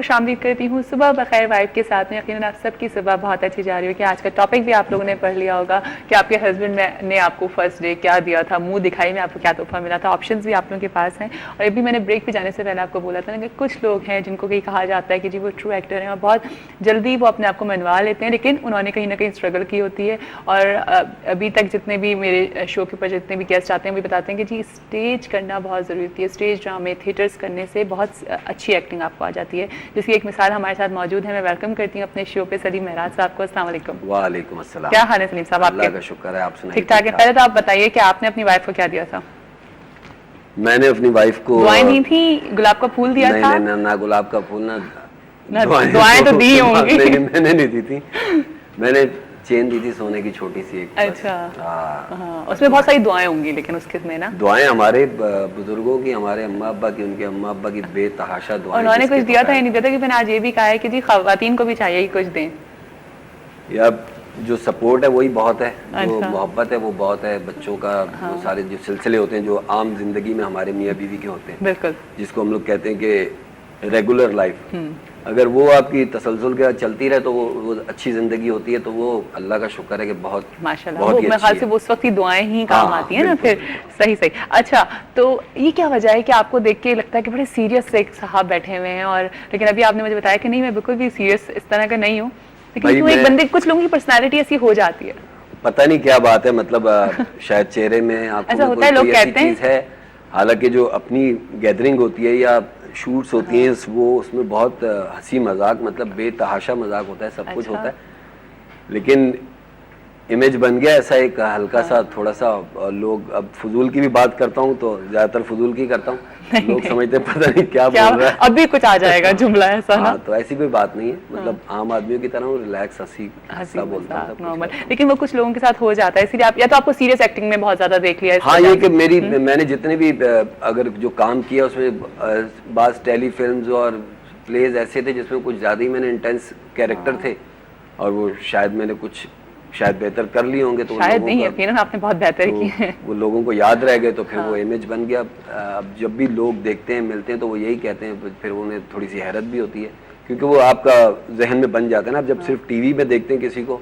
खुशामदीद करती हूँ सुबह बखैर वाइफ के साथ में। यकीनन आप सबकी सुबह बहुत अच्छी जा रही हो कि आज का टॉपिक भी आप लोगों ने पढ़ लिया होगा कि आपके हस्बैंड ने आपको फर्स्ट डे क्या दिया था, मुंह दिखाई में आपको क्या तोहफा मिला था। ऑप्शंस भी आप लोगों के पास हैं। और अभी मैंने ब्रेक पे जाने से पहले आपको बोला था ना कि कुछ लोग हैं जिनको कहीं कहा जाता है कि जी वो ट्रू एक्टर हैं और बहुत जल्दी वो अपने आप को मनवा लेते हैं, लेकिन उन्होंने कहीं ना कहीं स्ट्रगल की होती है। और अभी तक जितने भी मेरे शो के ऊपर जितने भी गेस्ट आते हैं वो बताते हैं कि जी स्टेज करना बहुत ज़रूरी होती है, स्टेज ड्रामे थिएटर्स करने से बहुत अच्छी एक्टिंग आपको आ जाती है। जिसकी एक मिसाल हमारे साथ मौजूद है। मैं वेलकम करती हूँ अपने शो पे सलीम महराज साहब को। अस्सलाम वालेकुम। वालेकुम अस्सलाम। क्या हाल है सलीम साहब आपके? अल्लाह का शुक्र है, आप सुनाइए। ठीक ठाक है। पहले तो आप बताइए कि आपने अपनी वाइफ को क्या दिया था? मैंने अपनी वाइफ को दुआएं दी थी, गुलाब का फूल दिया था? नहीं, ना गुलाब का फूल ना दुआएं तो दी होंगी। मैंने नहीं दी थी। मैंने चेन दी थी सोने की छोटी सी एक। अच्छा हाँ, उसमें बहुत सारी दुआएं होंगी लेकिन उसके में ना दुआएं हमारे बुजुर्गों की, हमारे अम्मा अब्बा की, उनके अम्मा अब्बा की बेतहाशा दुआएं। उन्होंने कुछ दिया था या नहीं दिया था? कि मैंने आज ये भी कहा है कि जी खवातीन को भी चाहिए कि कुछ दें। या जो सपोर्ट है वही बहुत है, जो अच्छा। मोहब्बत है वो बहुत है, बच्चों का वो सारे जो सिलसिले होते हैं जो आम जिंदगी में हमारे मियाँ बीवी के होते हैं, बिल्कुल, जिसको हम लोग कहते हैं कि रेगुलर लाइफ, अगर वो आपकी तसलसल के साथ चलती रहे तो वो अच्छी जिंदगी होती है। तो वो अल्लाह का शुक्र है कि बहुत माशाल्लाह बहुत वो ही मेरे ख्याल अच्छी से है। वो उस वक्त ही दुआएं ही काम हाँ, आती है ना बिल्कुल। फिर। सही सही। अच्छा, तो ये क्या वजह है कि आपको देख के लगता है कि बड़े सीरियस एक साहब बैठे हुए हैं, और लेकिन अभी आपने मुझे बताया कि नहीं मैं बिल्कुल भी सीरियस इस तरह का नहीं हूँ, लेकिन क्यों एक बंदे कुछ लोगों की पर्सनैलिटी ऐसी हो जाती है? पता नहीं क्या बात है, मतलब शायद चेहरे में आंखों ऐसा में होता है, लोग कोई ऐसी कहते हैं। चीज है। हालांकि जो अपनी गैदरिंग होती है या शूट्स होती हैं वो उसमें बहुत हंसी मजाक, मतलब बेतहाशा मजाक होता है, सब कुछ अच्छा। होता है, लेकिन इमेज बन गया ऐसा एक हल्का सा थोड़ा सा। लोग, अब फजूल की भी बात करता हूँ तो ज्यादातर फजूल की करता हूँ, लोग समझते पता नहीं क्या बोल रहा है। अभी कुछ आ जाएगा जुमला ऐसा ना? हाँ, तो ऐसी कोई बात नहीं है, मतलब आम आदमियों की तरह रिलैक्स हंसी हंसी बोलता हूँ, सब कुछ नॉर्मल, करता हूँ। लेकिन वो कुछ लोगों के साथ हो जाता है, इसलिए आप या तो आपको सीरियस एक्टिंग में बहुत ज्यादा देख लिया है इस हाँ, वजह ये कि से। मैंने जितने भी अगर जो काम किया उसमें बास टेली फिल्म्स और प्लेज ऐसे थे जिसमें कुछ ज़्यादा ही मैंने इंटेंस कैरेक्टर थे, और वो शायद मैंने कुछ बेहतर कर लिए होंगे, तो शायद नहीं, यकीनन आपने बहुत बेहतर की है। वो लोगों को याद रह गए, तो फिर वो इमेज बन गया। अब जब भी लोग देखते हैं, मिलते हैं, तो वो यही कहते हैं, फिर उन्हें थोड़ी सी हैरत भी होती है, क्योंकि वो आपका जहन में बन जाता है ना। आप जब सिर्फ टीवी में देखते हैं किसी को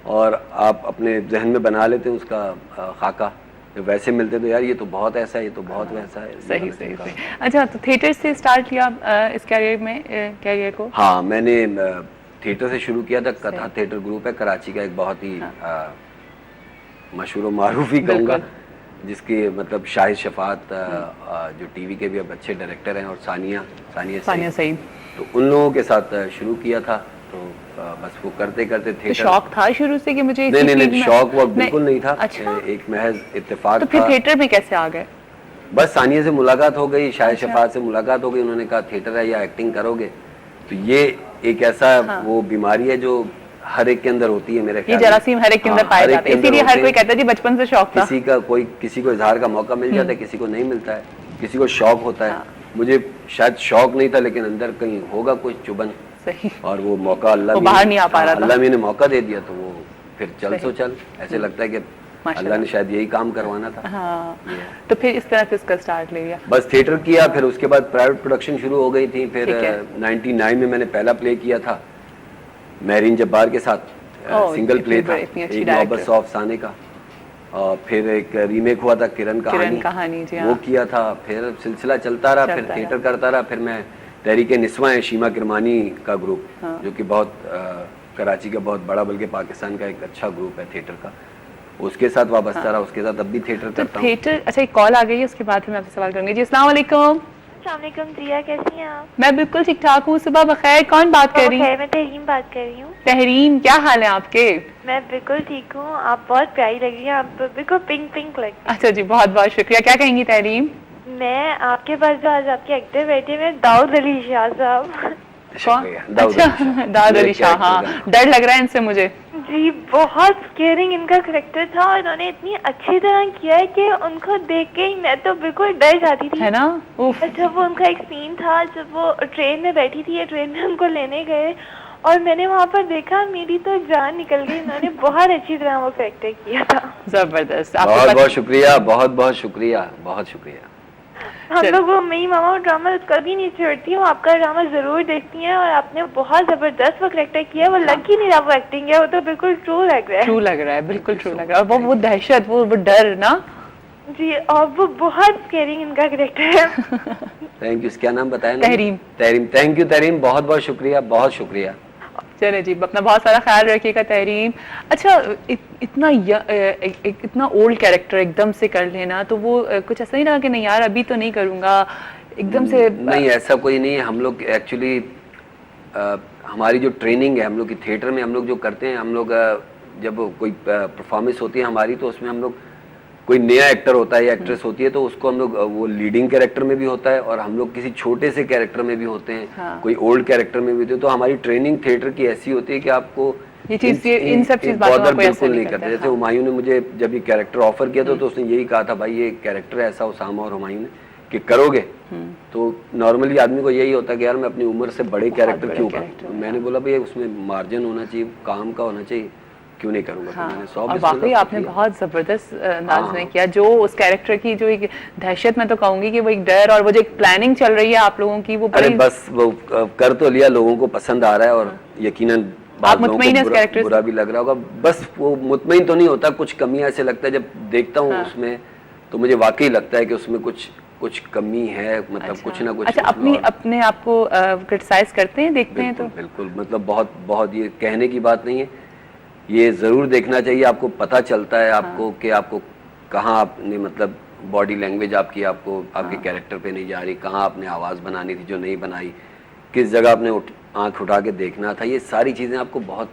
और आप अपने जहन में बना लेते हैं उसका खाका, जब वैसे मिलते हैं तो यार ये तो बहुत ऐसा है, ये तो बहुत वैसा है। सही सही सही। अच्छा, तो थिएटर से स्टार्ट किया इस कैरियर को? हाँ, मैंने थिएटर से शुरू किया था। कथा थिएटर ग्रुप है कराची का, एक बहुत ही मशहूर मारूफ ही कहूँगा, जिसके मतलब शाहिद शफात जो टीवी के भी अब अच्छे डायरेक्टर हैं, और सानिया सईद, तो उन लोगों के साथ शुरू किया था। तो बस वो करते करते थिएटर। तो शौक था शुरू से कि मुझे नहीं, शौक वो बिल्कुल नहीं था। अच्छा। एक महज इत्तेफाक तो फिर थिएटर में कैसे आ गए? बस सानिया से मुलाकात हो गई, शाहिद शफात से मुलाकात हो गई, उन्होंने कहा थिएटर है या एक्टिंग करोगे। तो ये एक ऐसा वो बीमारी है जो हर एक के अंदर होती है मेरे ख्याल में। ये जरासीम हर एक के अंदर पाए जाते हैं, इसीलिए हर कोई कहता है जी बचपन से शौक था। किसी को इजहार का मौका मिल जाता है, किसी को नहीं मिलता है, किसी को शौक होता है। मुझे शायद शौक नहीं था, लेकिन अंदर कहीं होगा कुछ चुभन, और वो मौका अल्लाह बाहर नहीं आ पा रहा था। अल्लाह ने मौका दे दिया, तो वो फिर चल ऐसे लगता है कि अल्लाह ने शायद यही काम करवाना था। हाँ, तो फिर इस तरह से इसका स्टार्ट ले लिया। बस थिएटर किया, फिर उसके बाद प्राइवेट प्रोडक्शन शुरू हो गई थी। फिर 99 में मैंने पहला प्ले किया था महरीन जब्बार के साथ, सिंगल प्ले था, एक मोहब्बत सौ अफसाने का। और फिर एक रीमेक हुआ था किरण कहानी जी, वो किया था। फिर सिलसिला चलता रहा, फिर थिएटर करता रहा। फिर मैं तहरीक निस्वा है शीमा किरमानी का ग्रुप, जो कि बहुत कराची का बहुत बड़ा, बल्कि पाकिस्तान का एक अच्छा ग्रुप है थिएटर का, उसके साथ वाबस्ता रहा। उसके साथ अब भी थिएटर करता हूँ। थिएटर, अच्छा एक कॉल आ गई है, उसके बाद फिर मैं आपसे सवाल करूंगी। जी अस्सलाम वालेकुम। अस्सलाम वालेकुम प्रिया, कैसी हैं आप? मैं बिल्कुल ठीक ठाक हूँ, सुबह बखैर। कौन बात कर रही है? मैं तहरीम बात कर रही हूँ। तहरीम, क्या हाल है आपके? मैं बिल्कुल ठीक हूँ, आप बहुत प्यारी लग रही हैं, आप बिल्कुल पिंक पिंक लग रही हैं। अच्छा जी, बहुत बहुत शुक्रिया। क्या कहेंगी तहरीम? मैं आपके पास जो आज आपके एक्टर बैठे हैं, दाऊद अली शाह साहब। अच्छा, दाऊद अली शाह, हाँ, डर लग रहा है इनसे मुझे। जी, बहुत केयरिंग इनका करैक्टर था, और उन्होंने इतनी अच्छी तरह किया है कि उनको देख के ही मैं तो बिल्कुल डर जाती थी, है ना? जब वो उनका एक सीन था, जब वो ट्रेन में बैठी थी, ये ट्रेन में उनको लेने गए, और मैंने वहाँ पर देखा, मेरी तो जान निकल गई। उन्होंने बहुत अच्छी तरह वो कैरेक्टर किया था। जबरदस्त। बहुत बहुत शुक्रिया, बहुत बहुत शुक्रिया, बहुत शुक्रिया। हम लोग वो मेरी मामा ड्रामा कभी नहीं छोड़ती, वो आपका ड्रामा जरूर देखती हैं और आपने बहुत जबरदस्त वो करेक्टर किया, वो लग ही नहीं रहा वो एक्टिंग है, वो तो बिल्कुल ट्रू लग रहा है। ट्रू लग रहा है, बिल्कुल ट्रू लग रहा है। और वो दहशत, वो डर ना जी, और वो बहुत स्केरिंग इनका करेक्टर है। Thank you. क्या नाम बताया? तहरीम। तहरीम, थैंक यू तहरीम, बहुत बहुत शुक्रिया, बहुत शुक्रिया। चले जी, अपना बहुत सारा ख्याल रखिएगा तहरीम। अच्छा, इतना ओल्ड कैरेक्टर एकदम से कर लेना, तो वो कुछ ऐसा नहीं रहा कि नहीं यार अभी तो नहीं करूँगा एकदम से? नहीं, ऐसा कोई नहीं है। हम लोग एक्चुअली हमारी जो ट्रेनिंग है, हम लोग की थिएटर में हम लोग जो करते हैं, हम लोग जब कोई परफॉर्मेंस होती है हमारी, तो उसमें हम लोग कोई नया एक्टर होता है या एक्ट्रेस होती है, तो उसको हम लोग वो लीडिंग कैरेक्टर में भी होता है और हम लोग किसी छोटे से कैरेक्टर में भी होते हैं। हाँ। कोई ओल्ड कैरेक्टर में भी होते हैं। तो हमारी ट्रेनिंग थिएटर की ऐसी होती है कि आपको इन सब चीज बिल्कुल नहीं करते। जैसे हुमायूं ने मुझे जब ये कैरेक्टर ऑफर किया था, तो उसने यही कहा था, भाई ये कैरेक्टर ऐसा उसामा और हुमायूं ने कि करोगे। तो नॉर्मली आदमी को यही होता है कि यार मैं अपनी उम्र से बड़े कैरेक्टर क्यों करूं। मैंने बोला भाई उसमें मार्जिन होना चाहिए, काम का होना चाहिए, क्यों नहीं करूंगा। हाँ। तो मैंने और वाकई आपने बहुत जबरदस्त अंदाज में किया। जो उस कैरेक्टर की जो एक दहशत, मैं तो कहूंगी कि वो एक डर और वो जो एक प्लानिंग चल रही है आप लोगों की, वो अरे बस वो कर तो लिया, लोगों को पसंद आ रहा है और यकीनन आप मुतमईन है इस कैरेक्टर से? बुरा भी लग रहा होगा। बस वो मुतमईन तो नहीं होता, कुछ कमियां ऐसे लगता है जब देखता हूँ उसमें, तो मुझे वाकई लगता है कि उसमें कुछ कमी है, मतलब कुछ ना कुछ। अच्छा, अपने आप को क्रिटिसाइज करते हैं, देखते हैं तो? बिल्कुल, मतलब बहुत ये कहने की बात नहीं है, ये जरूर देखना चाहिए। आपको पता चलता है आपको कि आपको कहाँ आपने मतलब बॉडी लैंग्वेज आपकी आपके कैरेक्टर पे नहीं जा रही, कहाँ आपने आवाज बनानी थी जो नहीं बनाई, किस जगह आपने आंख उठा के देखना था, ये सारी चीजें आपको बहुत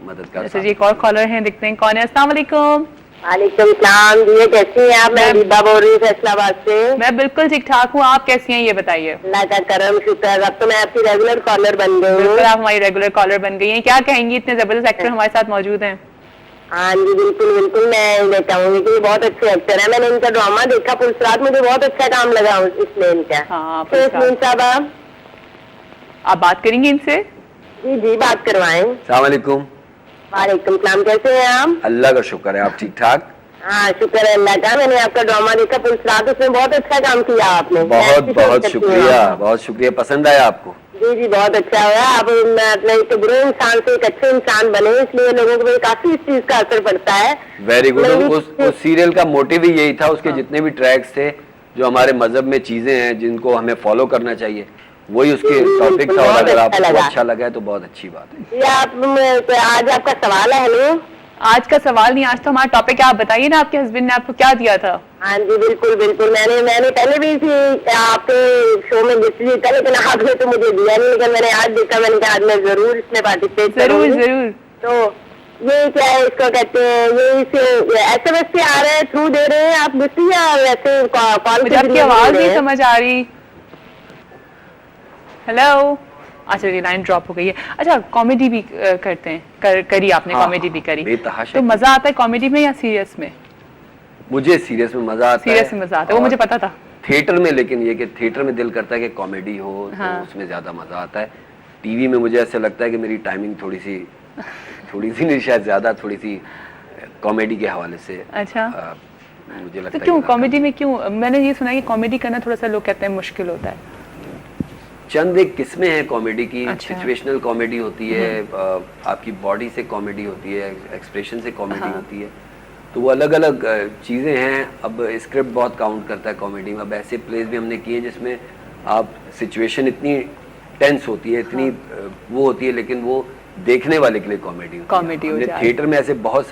मददगार। अच्छा जी, एक और कॉलर हैं, देखते हैं कौन है। अस्सलाम वालेकुम। वालेकुम सलाम जी, कैसी हैं आप? मैं दीपा बोल रही हूँ फैसलाबाद से। मैं बिल्कुल ठीक ठाक हूँ, आप कैसी हैं ये बताइए? अल्लाह का करम शुक्र, अब तो मैं आपकी रेगुलर कॉलर बन गई हूँ। बिल्कुल, आप हमारी रेगुलर कॉलर बन गई हैं। क्या कहेंगी, इतने जबरदस्त एक्टर हमारे साथ मौजूद हैं? हाँ जी, बिल्कुल मैं ये कहूँगी कि ये बहुत अच्छे एक्टर है। मैंने इनका ड्रामा देखा पुलसरात, मुझे बहुत अच्छा काम लगा इसमें इनका। साहब आप बात करेंगे इनसे? जी बात करवाएं। अस्सलाम वालेकुम। वालेकुम सलाम, कैसे हैं आप? अल्लाह का शुक्र है, आप ठीक ठाक? हाँ, शुक्र है अल्लाह का। मैंने आपका ड्रामा देखा पुलसरात, उसमें बहुत अच्छा काम किया आपने। बहुत शुक्रिया, पसंद आया आपको? जी बहुत अच्छा हुआ। आप मतलब एक बुरे इंसान से एक अच्छे इंसान बने, इसलिए लोगों को काफी इस चीज का असर पड़ता है। Very good. उस सीरियल का मोटिव ही यही था, उसके जितने भी ट्रैक्स थे, जो हमारे मजहब में चीजें हैं जिनको हमें फॉलो करना चाहिए, वही उसके टॉपिक था। और अगर आपको अच्छा लगा है तो बहुत अच्छी बात है। आज आपका सवाल है? हेलो, आज का सवाल नहीं, आज तो हमारा टॉपिक है। आप बताइए ना, आपके हस्बैंड ने आपको क्या दिया था? हाँ जी बिल्कुल, मैंने पहले भी आपके शो में गिफ्ट दिया था, लेकिन आपने तो मुझे दिया नहीं, लेकिन मैंने आज देखा, मैंने कहा आज मैं जरूर इसमें पार्टिसिपेट करूंगी। जरूर। तो ये क्या है, इसको कहते हैं, ये SMS से आ रहे हैं, थ्रू दे रहे हैं आप गिफ्ट, या वैसे कॉल? मुझे आपकी आवाज नहीं समझ आ रही। हेलो, अच्छा ये लाइन ड्रॉप हो गई है। अच्छा, कॉमेडी भी करते हैं? करी आपने? कॉमेडी भी करी तो मजा आता है कॉमेडी में या सीरियस में? मुझे सीरियस में मजा आता है। सीरियस में मजा आता है, वो मुझे पता था। थिएटर में, लेकिन ये कि थिएटर में दिल करता है कि कॉमेडी हो, तो उसमें ज्यादा मजा आता है। टीवी में मुझे ऐसा लगता है कि मेरी टाइमिंग थोड़ी सी नहीं, शायद ज्यादा थोड़ी सी कॉमेडी के हवाले से। अच्छा, मुझे लगता है। तो क्यों कॉमेडी में क्यों? मैंने ये सुना है कि कॉमेडी करना थोड़ा सा लोग कहते हैं मुश्किल होता है। चंद एक किस्में हैं कॉमेडी की। सिचुएशनल कॉमेडी होती है, आपकी बॉडी से कॉमेडी होती है, एक्सप्रेशन से कॉमेडी होती है, तो वो अलग अलग चीज़ें हैं। अब स्क्रिप्ट बहुत काउंट करता है कॉमेडी में। अब ऐसे प्लेस भी हमने किए जिसमें आप सिचुएशन इतनी टेंस होती है, इतनी वो होती है, लेकिन वो देखने वाले के लिए कॉमेडी होती है। हमने थिएटर में ऐसे बहुत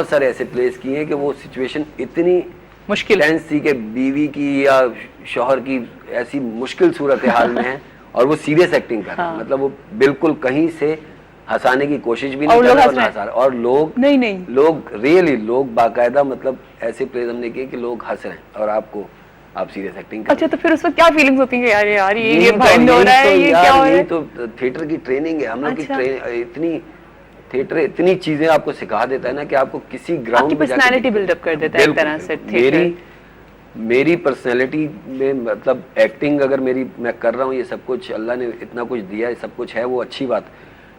सारे ऐसे प्लेस किए हैं कि वो सिचुएशन इतनी मुश्किल टेंस थी कि बीवी की या शौहर की ऐसी मुश्किल सूरत हाल में है, और वो सीरियस एक्टिंग कर रहा है। मतलब वो बिल्कुल कहीं से हंसाने की कोशिश भी नहीं कर रहा, और लोग लोग रियली लोग बाकायदा, मतलब ऐसे प्लेस हमने किए कि लोग हंस रहे हैं और आप सीरियस एक्टिंग कर। अच्छा, तो फिर उसमें क्या फीलिंग्स होती है? यार ये भाई हो रहा है, ये क्या हो रहा है? तो थिएटर की ट्रेनिंग है हम लोग की। थिएटर इतनी चीजें आपको सिखा देता है ना कि आपको किसी ग्राउंड पे पर्सनालिटी बिल्डअप कर देता है एक तरह से। मेरी पर्सनालिटी में, मतलब एक्टिंग अगर मैं कर रहा हूँ, ये सब कुछ अल्लाह ने इतना कुछ दिया है, सब कुछ है, वो अच्छी बात,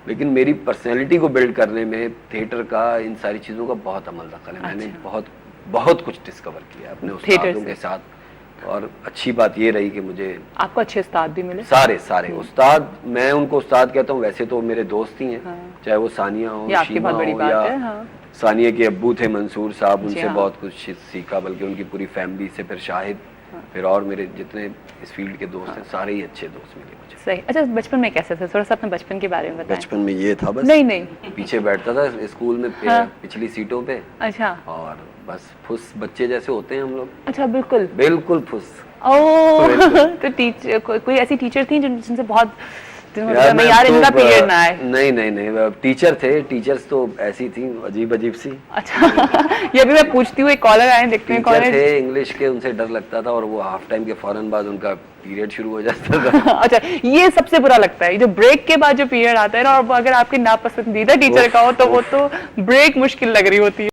लेकिन मेरी पर्सनालिटी को बिल्ड करने में थिएटर का, इन सारी चीज़ों का बहुत अमल दखल है। मैंने बहुत कुछ डिस्कवर किया अपने उस्तादों के साथ और अच्छी बात ये रही कि मुझे आपको अच्छे उस्ताद भी मिले? सारे उस्ताद, मैं उनको उस्ताद कहता हूँ, वैसे तो मेरे दोस्त ही हैं। हाँ। चाहे वो सानिया हो, ये आपकी शीमा बहुत बड़ी हो, बात या है। हाँ। सानिया के अब्बू थे मंसूर साहब, उनसे हाँ। बहुत कुछ सीखा, बल्कि उनकी पूरी फैमिली से, फिर शाहिद, फिर और मेरे जितने इस फील्ड के दोस्त हैं, सारे ही अच्छे दोस्त मिले मुझे। सही। अच्छा, बचपन में कैसे थे? थोड़ा सा अपने बचपन के बारे में बताएं। बचपन में ये था बस, नहीं पीछे बैठता था स्कूल में, हाँ। पिछली सीटों पे, अच्छा और बस फुस बच्चे जैसे होते हैं हम लोग, अच्छा, बिल्कुल फुस। ओह तो टीचर कोई ऐसी टीचर थी जिनसे बहुत यार इनका पीरियड ना आए? नहीं, टीचर थे, टीचर्स तो ऐसी थी अजीब सी। अच्छा ये भी मैं पूछती हूँ, एक कॉलर आए, देखते हैं कौन टीचर है। थे इंग्लिश के, उनसे डर लगता था, और वो हाफ टाइम के फौरन बाद उनका पीरियड शुरू हो जाता था। अच्छा, ये सबसे बुरा लगता है, जो ब्रेक के बाद जो पीरियड आता है ना, और अगर आपके नापसंदीदा टीचर का हो तो वो तो ब्रेक मुश्किल लग रही होती है।